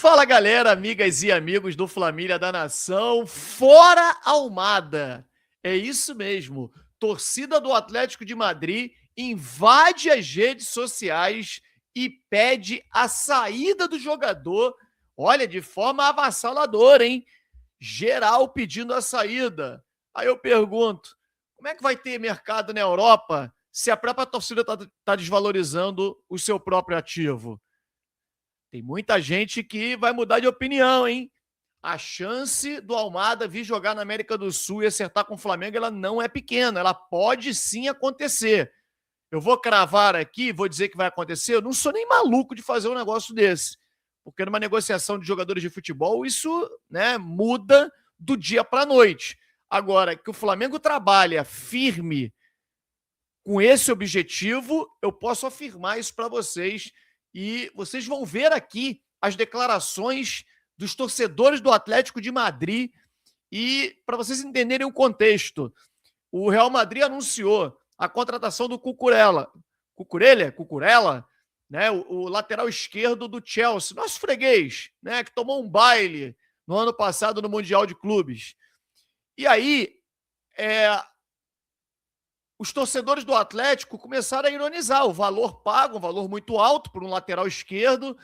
Fala, galera, amigas e amigos do Família da Nação. Fora Almada. É isso mesmo. Torcida do Atlético de Madrid invade as redes sociais e pede a saída do jogador. Olha, de forma avassaladora, hein? Geral pedindo a saída. Aí eu pergunto, como é que vai ter mercado na Europa se a própria torcida está desvalorizando o seu próprio ativo? Tem muita gente que vai mudar de opinião, hein? A chance do Almada vir jogar na América do Sul e acertar com o Flamengo, ela não é pequena. Ela pode sim acontecer. Eu vou cravar aqui, vou dizer que vai acontecer. Eu não sou nem maluco de fazer um negócio desse. Porque numa negociação de jogadores de futebol, isso, né, muda do dia para a noite. Agora, que o Flamengo trabalha firme com esse objetivo, eu posso afirmar isso para vocês. E vocês vão ver aqui as declarações dos torcedores do Atlético de Madrid. E para vocês entenderem o contexto, o Real Madrid anunciou a contratação do Cucurella, né, o lateral esquerdo do Chelsea, nosso freguês, né, que tomou um baile no ano passado no Mundial de Clubes. E aí, os torcedores do Atlético começaram a ironizar o valor pago, um valor muito alto por um lateral esquerdo,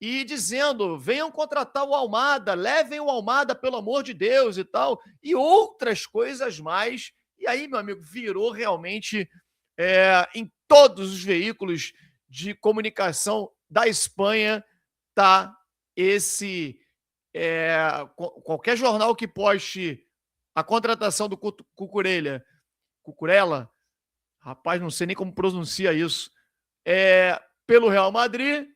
e dizendo, venham contratar o Almada, levem o Almada, pelo amor de Deus, e tal, e outras coisas mais. E aí, meu amigo, virou realmente em todos os veículos de comunicação da Espanha, tá esse... qualquer jornal que poste a contratação do Cucurella, rapaz, não sei nem como pronuncia isso, pelo Real Madrid,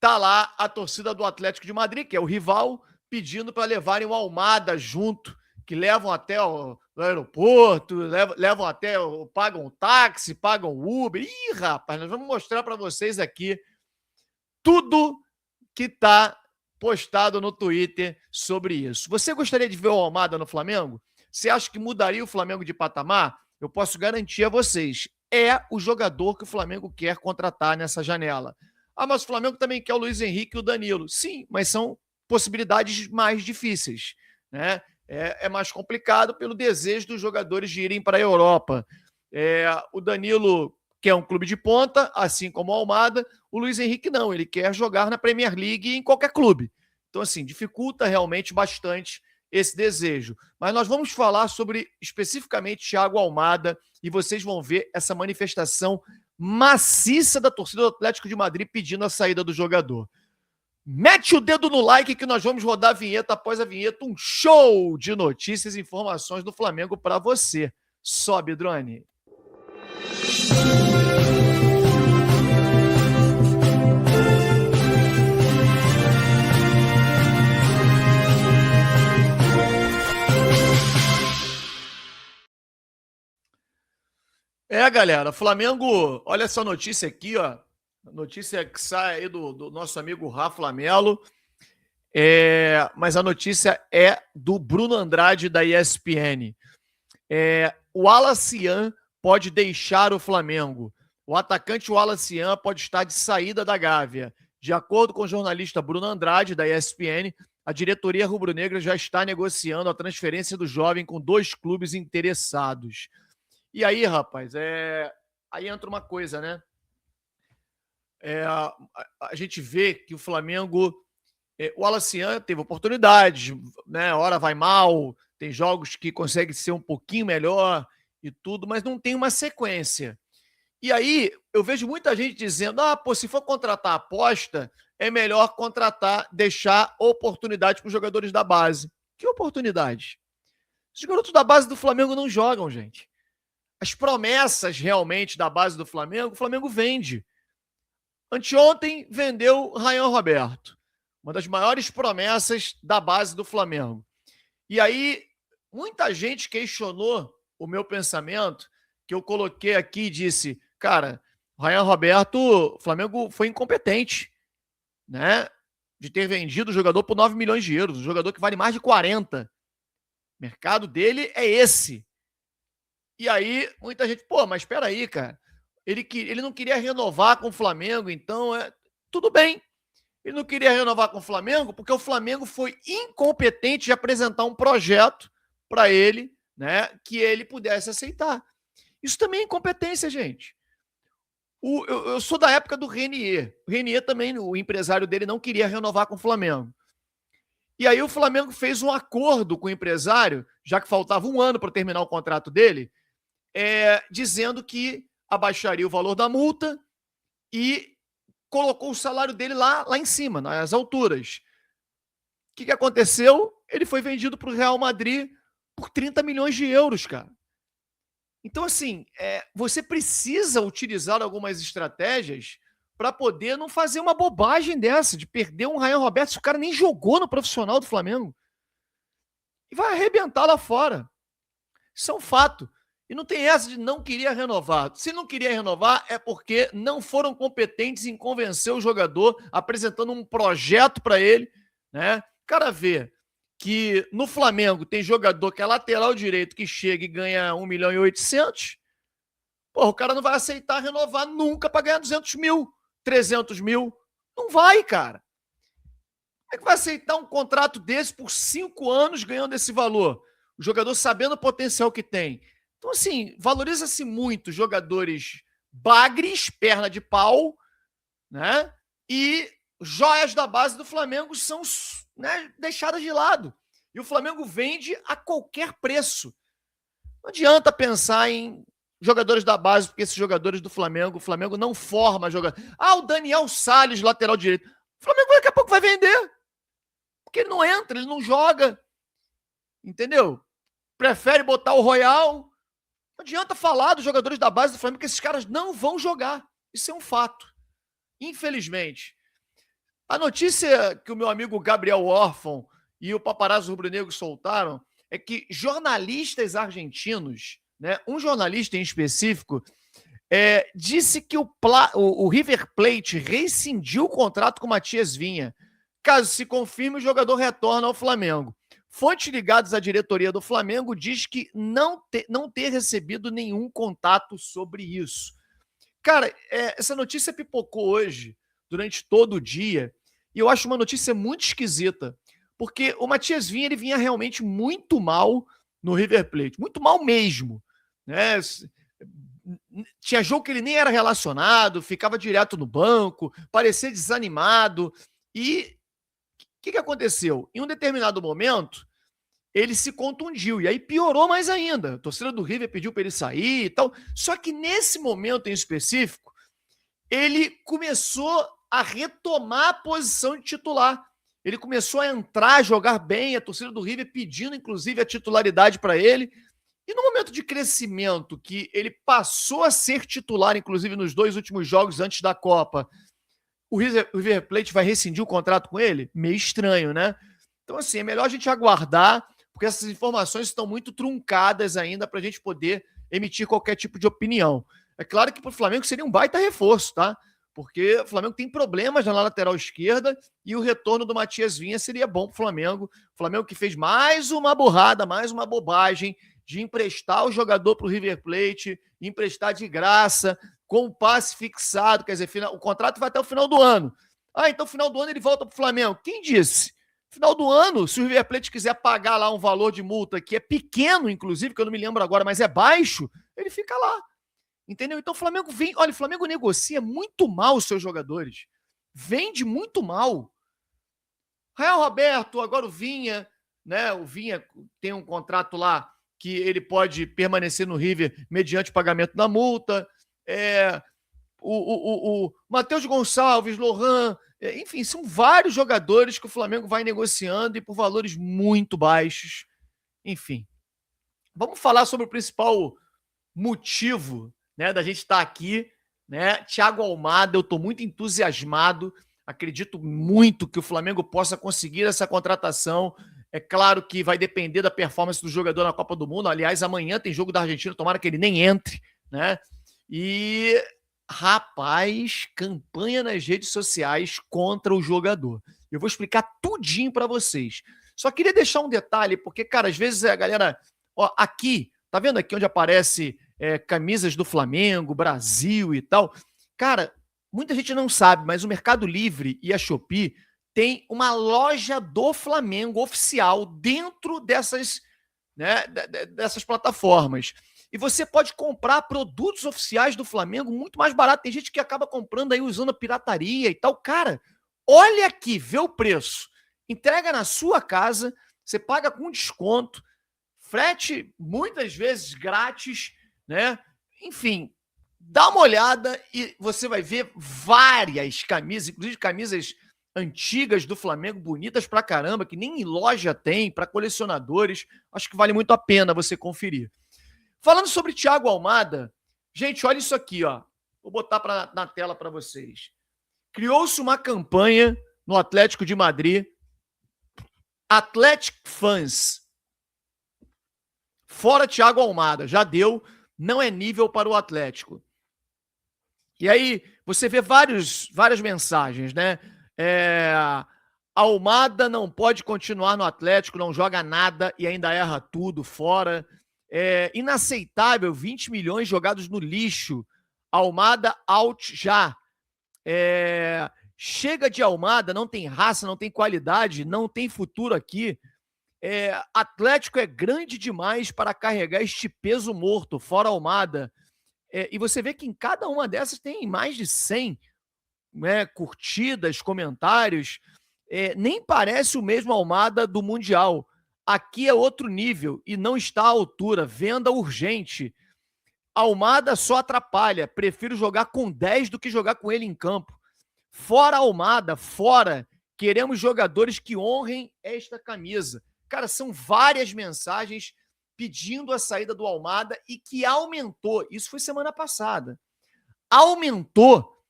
tá lá a torcida do Atlético de Madrid, que é o rival, pedindo para levarem o Almada junto, que levam até o aeroporto, levam até, pagam táxi, pagam Uber. Ih, rapaz, nós vamos mostrar para vocês aqui tudo que tá postado no Twitter sobre isso. Você gostaria de ver o Almada no Flamengo? Você acha que mudaria o Flamengo de patamar? Eu posso garantir a vocês, é o jogador que o Flamengo quer contratar nessa janela. Ah, mas o Flamengo também quer o Luiz Henrique e o Danilo. Sim, mas são possibilidades mais difíceis, né? É mais complicado pelo desejo dos jogadores de irem para a Europa. O Danilo quer um clube de ponta, assim como o Almada. O Luiz Henrique não, ele quer jogar na Premier League em qualquer clube. Então, assim, dificulta realmente bastante esse desejo. Mas nós vamos falar sobre especificamente Thiago Almada e vocês vão ver essa manifestação maciça da torcida do Atlético de Madrid pedindo a saída do jogador. Mete o dedo no like que nós vamos rodar a vinheta após a vinheta, um show de notícias e informações do Flamengo para você. Sobe, drone. Galera, Flamengo, olha essa notícia aqui, ó. Notícia que sai aí do nosso amigo Rafa Melo. Mas a notícia é do Bruno Andrade, da ESPN. O Alacian pode deixar o Flamengo. O atacante Alacian pode estar de saída da Gávea. De acordo com o jornalista Bruno Andrade, da ESPN, a diretoria rubro-negra já está negociando a transferência do jovem com 2 clubes interessados. E aí, rapaz, aí entra uma coisa, né? A gente vê que o Flamengo... o Alacian teve oportunidades, né? Hora vai mal, tem jogos que consegue ser um pouquinho melhor e tudo, mas não tem uma sequência. E aí, eu vejo muita gente dizendo, se for contratar aposta, é melhor deixar oportunidade para os jogadores da base. Que oportunidade? Os garotos da base do Flamengo não jogam, gente. As promessas realmente da base do Flamengo, o Flamengo vende. Anteontem vendeu o Rayan Roberto, uma das maiores promessas da base do Flamengo. E aí, muita gente questionou o meu pensamento, que eu coloquei aqui e disse, cara, o Rayan Roberto, o Flamengo foi incompetente, né? De ter vendido o jogador por 9 milhões de euros, um jogador que vale mais de 40. O mercado dele é esse. E aí, muita gente, mas espera aí, cara. Ele não queria renovar com o Flamengo, então tudo bem. Ele não queria renovar com o Flamengo porque o Flamengo foi incompetente de apresentar um projeto para ele, né, que ele pudesse aceitar. Isso também é incompetência, gente. Eu sou da época do Renier. O Renier também, o empresário dele, não queria renovar com o Flamengo. E aí o Flamengo fez um acordo com o empresário, já que faltava um ano para terminar o contrato dele, dizendo que abaixaria o valor da multa e colocou o salário dele lá em cima, nas alturas. O que aconteceu? Ele foi vendido para o Real Madrid por 30 milhões de euros, cara. Então, assim, você precisa utilizar algumas estratégias para poder não fazer uma bobagem dessa, de perder um Ryan Roberto, se o cara nem jogou no profissional do Flamengo. E vai arrebentar lá fora. Isso é um fato. E não tem essa de não queria renovar. Se não queria renovar, é porque não foram competentes em convencer o jogador, apresentando um projeto para ele, né? O cara vê que no Flamengo tem jogador que é lateral direito que chega e ganha 1 milhão e 800, porra, o cara não vai aceitar renovar nunca para ganhar 200 mil, 300 mil. Não vai, cara. Como é que vai aceitar um contrato desse por 5 anos ganhando esse valor? O jogador sabendo o potencial que tem. Então, assim, valoriza-se muito jogadores bagres, perna de pau, né? E joias da base do Flamengo são, né, deixadas de lado. E o Flamengo vende a qualquer preço. Não adianta pensar em jogadores da base, porque esses jogadores do Flamengo, o Flamengo não forma jogadores. O Daniel Salles, lateral direito. O Flamengo daqui a pouco vai vender. Porque ele não entra, ele não joga. Entendeu? Prefere botar o Royal. Não adianta falar dos jogadores da base do Flamengo, que esses caras não vão jogar. Isso é um fato. Infelizmente. A notícia que o meu amigo Gabriel Orfon e o Paparazzo Rubro-Negro soltaram é que jornalistas argentinos, né, um jornalista em específico, disse que o River Plate rescindiu o contrato com o Matias Vinha. Caso se confirme, o jogador retorna ao Flamengo. Fontes ligadas à diretoria do Flamengo diz que não ter recebido nenhum contato sobre isso. Cara, essa notícia pipocou hoje, durante todo o dia, e eu acho uma notícia muito esquisita, porque o Matias Vinha, ele vinha realmente muito mal no River Plate, muito mal mesmo, né? Tinha jogo que ele nem era relacionado, ficava direto no banco, parecia desanimado, e o que aconteceu? Em um determinado momento, ele se contundiu, e aí piorou mais ainda. A torcida do River pediu para ele sair e tal. Só que nesse momento em específico, ele começou a retomar a posição de titular. Ele começou a entrar, a jogar bem, a torcida do River pedindo, inclusive, a titularidade para ele. E no momento de crescimento, que ele passou a ser titular, inclusive nos 2 últimos jogos antes da Copa, o River Plate vai rescindir o contrato com ele? Meio estranho, né? Então, assim, é melhor a gente aguardar, porque essas informações estão muito truncadas ainda para a gente poder emitir qualquer tipo de opinião. É claro que para o Flamengo seria um baita reforço, tá? Porque o Flamengo tem problemas na lateral esquerda e o retorno do Matias Vinha seria bom para o Flamengo. O Flamengo que fez mais uma burrada, mais uma bobagem de emprestar o jogador para o River Plate, emprestar de graça, com o passe fixado, quer dizer, o contrato vai até o final do ano. Então final do ano ele volta para o Flamengo. Quem disse? Final do ano, se o River Plate quiser pagar lá um valor de multa que é pequeno, inclusive, que eu não me lembro agora, mas é baixo, ele fica lá. Entendeu? Então o Flamengo vem... Olha, o Flamengo negocia muito mal os seus jogadores. Vende muito mal. Rael Roberto, agora o Vinha, né? O Vinha tem um contrato lá que ele pode permanecer no River mediante o pagamento da multa. O Matheus Gonçalves, Lohan, enfim, são vários jogadores que o Flamengo vai negociando e por valores muito baixos. Enfim, vamos falar sobre o principal motivo, né, da gente estar aqui, né? Thiago Almada, eu estou muito entusiasmado, acredito muito que o Flamengo possa conseguir essa contratação. É claro que vai depender da performance do jogador na Copa do Mundo. Aliás, amanhã tem jogo da Argentina, tomara que ele nem entre, né? E, rapaz, campanha nas redes sociais contra o jogador. Eu vou explicar tudinho para vocês. Só queria deixar um detalhe, porque, cara, às vezes a galera... Ó, aqui, tá vendo aqui onde aparece camisas do Flamengo, Brasil e tal? Cara, muita gente não sabe, mas o Mercado Livre e a Shopee tem uma loja do Flamengo oficial dentro dessas, né, dessas plataformas. E você pode comprar produtos oficiais do Flamengo muito mais barato. Tem gente que acaba comprando aí usando a pirataria e tal. Cara, olha aqui, vê o preço. Entrega na sua casa, você paga com desconto, frete muitas vezes grátis, né? Enfim, dá uma olhada e você vai ver várias camisas, inclusive camisas antigas do Flamengo, bonitas pra caramba, que nem em loja tem, para colecionadores. Acho que vale muito a pena você conferir. Falando sobre Thiago Almada, gente, olha isso aqui, ó. Vou botar na tela para vocês. Criou-se uma campanha no Atlético de Madrid, Athletic Fans, fora Thiago Almada, já deu, não é nível para o Atlético. E aí você vê várias mensagens, né? Almada não pode continuar no Atlético, não joga nada e ainda erra tudo fora. Inaceitável, 20 milhões jogados no lixo. Almada out já. Chega de Almada, não tem raça, não tem qualidade, não tem futuro aqui. Atlético é grande demais para carregar este peso morto, fora Almada. E você vê que em cada uma dessas tem mais de 100, né, curtidas, comentários. Nem parece o mesmo Almada do Mundial. Aqui é outro nível e não está à altura. Venda urgente. Almada só atrapalha. Prefiro jogar com 10 do que jogar com ele em campo. Fora Almada, fora. Queremos jogadores que honrem esta camisa. Cara, são várias mensagens pedindo a saída do Almada e que aumentou. Isso foi semana passada. Aumentou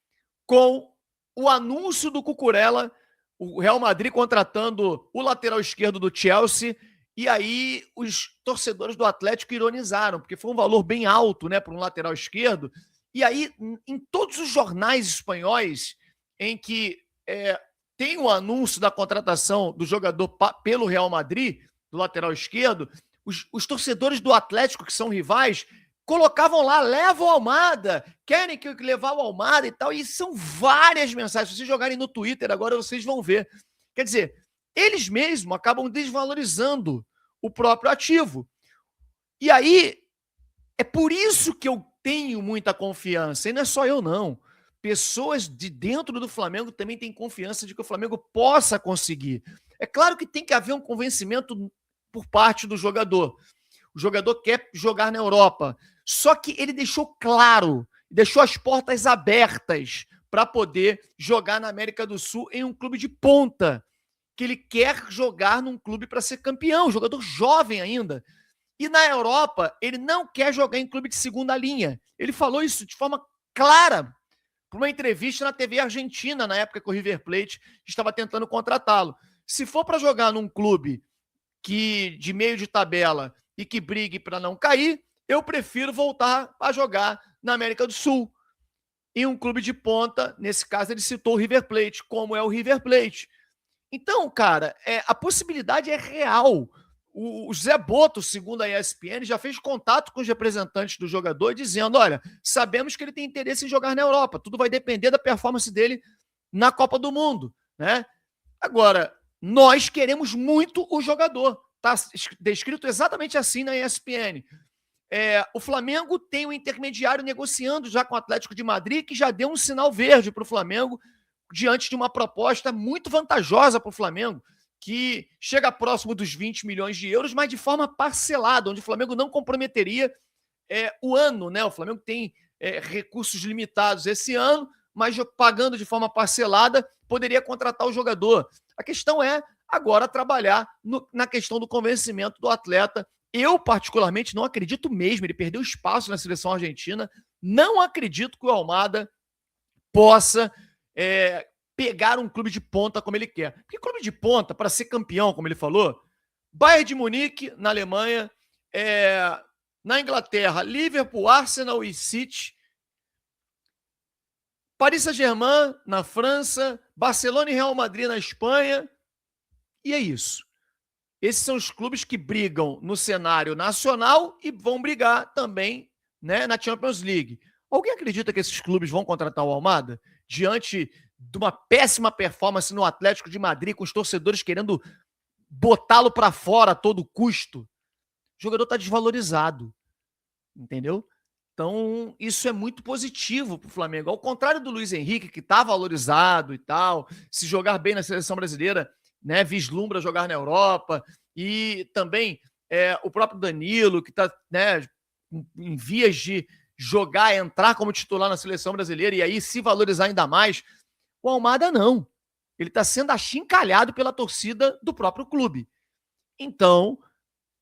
com o anúncio do Cucurella, o Real Madrid contratando o lateral esquerdo do Chelsea, e aí os torcedores do Atlético ironizaram, porque foi um valor bem alto, né, para um lateral esquerdo. E aí, em todos os jornais espanhóis em que tem o anúncio da contratação do jogador pelo Real Madrid, do lateral esquerdo, os torcedores do Atlético, que são rivais, colocavam lá, leva o Almada, querem que levar o Almada e tal, e são várias mensagens. Se vocês jogarem no Twitter agora, vocês vão ver. Quer dizer, eles mesmos acabam desvalorizando o próprio ativo. E aí, é por isso que eu tenho muita confiança, e não é só eu não. Pessoas de dentro do Flamengo também têm confiança de que o Flamengo possa conseguir. É claro que tem que haver um convencimento por parte do jogador. O jogador quer jogar na Europa. Só que ele deixou claro, deixou as portas abertas para poder jogar na América do Sul em um clube de ponta. Que ele quer jogar num clube para ser campeão, jogador jovem ainda. E na Europa, ele não quer jogar em clube de segunda linha. Ele falou isso de forma clara para uma entrevista na TV Argentina, na época que o River Plate estava tentando contratá-lo. Se for para jogar num clube que de meio de tabela e que brigue para não cair, eu prefiro voltar a jogar na América do Sul. Em um clube de ponta, nesse caso ele citou o River Plate, como é o River Plate. Então, cara, a possibilidade é real. O Zé Boto, segundo a ESPN, já fez contato com os representantes do jogador dizendo, olha, sabemos que ele tem interesse em jogar na Europa, tudo vai depender da performance dele na Copa do Mundo, né? Agora, nós queremos muito o jogador. Está descrito exatamente assim na ESPN. O Flamengo tem um intermediário negociando já com o Atlético de Madrid, que já deu um sinal verde para o Flamengo, diante de uma proposta muito vantajosa para o Flamengo, que chega próximo dos 20 milhões de euros, mas de forma parcelada, onde o Flamengo não comprometeria o ano, né? O Flamengo tem recursos limitados esse ano, mas pagando de forma parcelada, poderia contratar o jogador. A questão é agora trabalhar na questão do convencimento do atleta. Eu, particularmente, não acredito mesmo, ele perdeu espaço na seleção argentina, não acredito que o Almada possa pegar um clube de ponta como ele quer. Porque clube de ponta, para ser campeão, como ele falou, Bayern de Munique, na Alemanha, na Inglaterra, Liverpool, Arsenal e City, Paris Saint-Germain, na França, Barcelona e Real Madrid, na Espanha, e é isso. Esses são os clubes que brigam no cenário nacional e vão brigar também, né, na Champions League. Alguém acredita que esses clubes vão contratar o Almada? diante de uma péssima performance no Atlético de Madrid, com os torcedores querendo botá-lo para fora a todo custo, o jogador está desvalorizado, entendeu? Então, isso é muito positivo para o Flamengo. Ao contrário do Luiz Henrique, que está valorizado e tal, se jogar bem na seleção brasileira, né, vislumbra jogar na Europa, e também o próprio Danilo, que está, né, em vias de jogar, entrar como titular na seleção brasileira e aí se valorizar ainda mais. O Almada não. Ele está sendo achincalhado pela torcida do próprio clube. Então,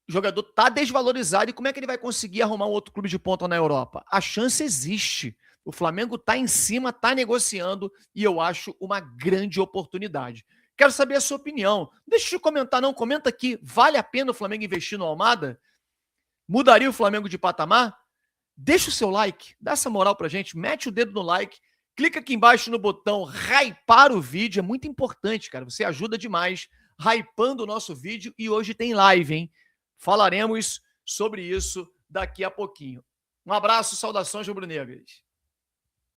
o jogador está desvalorizado e como é que ele vai conseguir arrumar um outro clube de ponta na Europa? A chance existe. O Flamengo está em cima, está negociando e eu acho uma grande oportunidade. Quero saber a sua opinião. Deixa eu comentar, não. Comenta aqui. Vale a pena o Flamengo investir no Almada? Mudaria o Flamengo de patamar? Deixa o seu like, dá essa moral pra gente, mete o dedo no like, clica aqui embaixo no botão hypar o vídeo, é muito importante, cara, você ajuda demais hypando o nosso vídeo e hoje tem live, hein? Falaremos sobre isso daqui a pouquinho. Um abraço, saudações rubro-negras.